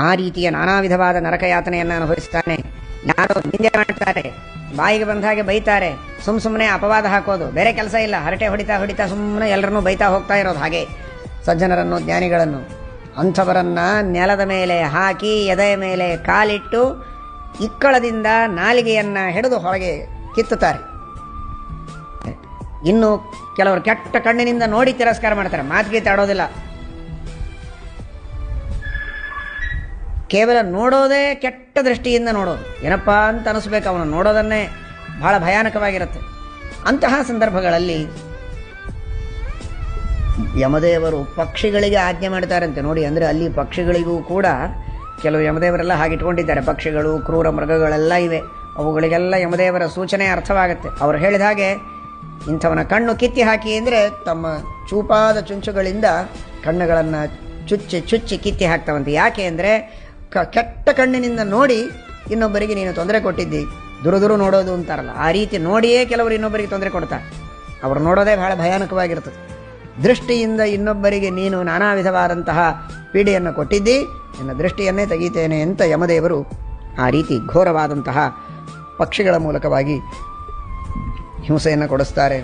ಆ ರೀತಿಯ ನಾನಾ ವಿಧವಾದ ನರಕಯಾತನೆಯನ್ನು ಅನುಭವಿಸ್ತಾನೆ. ಯಾರೋ ನಿಂದೆ ಮಾಡ್ತಾರೆ, ಬಾಯಿಗೆ ಬಂದ ಹಾಗೆ ಬೈತಾರೆ, ಸುಮ್ಮನೆ ಅಪವಾದ ಹಾಕೋದು, ಬೇರೆ ಕೆಲಸ ಇಲ್ಲ, ಹರಟೆ ಹೊಡಿತಾ ಸುಮ್ಮನೆ ಎಲ್ಲರನ್ನೂ ಬೈತಾ ಹೋಗ್ತಾ ಇರೋದು. ಹಾಗೆ ಸಜ್ಜನರನ್ನು, ಜ್ಞಾನಿಗಳನ್ನು, ಅಂಥವರನ್ನ ನೆಲದ ಮೇಲೆ ಹಾಕಿ ಎದೆಯ ಮೇಲೆ ಕಾಲಿಟ್ಟು ಇಕ್ಕಳದಿಂದ ನಾಲಿಗೆಯನ್ನು ಹಿಡಿದು ಹೊರಗೆ ಕಿತ್ತುತ್ತಾರೆ. ಇನ್ನು ಕೆಲವರು ಕೆಟ್ಟ ಕಣ್ಣಿನಿಂದ ನೋಡಿ ತಿರಸ್ಕಾರ ಮಾಡ್ತಾರೆ, ಮಾತಿಗೆ ಆಡೋದಿಲ್ಲ. ಕೇವಲ ನೋಡೋದೇ ಕೆಟ್ಟ ದೃಷ್ಟಿಯಿಂದ ನೋಡೋದು, ಏನಪ್ಪಾ ಅಂತ ಅನಿಸ್ಬೇಕು, ಅವನು ನೋಡೋದನ್ನೇ ಬಹಳ ಭಯಾನಕವಾಗಿರುತ್ತೆ. ಅಂತಹ ಸಂದರ್ಭಗಳಲ್ಲಿ ಯಮದೇವರು ಪಕ್ಷಿಗಳಿಗೆ ಆಜ್ಞೆ ಮಾಡ್ತಾರಂತೆ. ನೋಡಿ, ಅಂದರೆ ಅಲ್ಲಿ ಪಕ್ಷಿಗಳಿಗೂ ಕೂಡ ಕೆಲವು ಯಮದೇವರೆಲ್ಲ ಹಾಗಿಟ್ಕೊಂಡಿದ್ದಾರೆ. ಪಕ್ಷಿಗಳು, ಕ್ರೂರ ಮೃಗಗಳೆಲ್ಲ ಇವೆ, ಅವುಗಳಿಗೆಲ್ಲ ಯಮದೇವರ ಸೂಚನೆ ಅರ್ಥವಾಗುತ್ತೆ. ಅವರು ಹೇಳಿದ ಹಾಗೆ ಇಂಥವನ ಕಣ್ಣು ಕಿತ್ತಿ ಹಾಕಿ ಅಂದರೆ ತಮ್ಮ ಚೂಪಾದ ಚುಂಚುಗಳಿಂದ ಕಣ್ಣುಗಳನ್ನು ಚುಚ್ಚಿ ಕಿತ್ತಿ ಹಾಕ್ತಾವಂತೆ. ಯಾಕೆ ಅಂದರೆ ಕೆಟ್ಟ ಕಣ್ಣಿನಿಂದ ನೋಡಿ ಇನ್ನೊಬ್ಬರಿಗೆ ನೀನು ತೊಂದರೆ ಕೊಟ್ಟಿದ್ದಿ, ದುರು ನೋಡೋದು ಅಂತಾರಲ್ಲ, ಆ ರೀತಿ ನೋಡಿಯೇ ಕೆಲವರು ಇನ್ನೊಬ್ಬರಿಗೆ ತೊಂದರೆ ಕೊಡ್ತಾರೆ. ಅವರು ನೋಡೋದೇ ಬಹಳ ಭಯಾನಕವಾಗಿರ್ತದೆ. ದೃಷ್ಟಿಯಿಂದ ಇನ್ನೊಬ್ಬರಿಗೆ ನೀನು ನಾನಾ ವಿಧವಾದಂತಹ ಪೀಡೆಯನ್ನು ಕೊಟ್ಟಿದ್ದಿ, ನಿನ್ನ ದೃಷ್ಟಿಯನ್ನೇ ತೆಗೀತೇನೆ ಅಂತ ಯಮದೇವರು ಆ ರೀತಿ ಘೋರವಾದಂತಹ ಪಕ್ಷಿಗಳ ಮೂಲಕವಾಗಿ ಹಿಂಸೆಯನ್ನು ಕೊಡಿಸ್ತಾರೆ.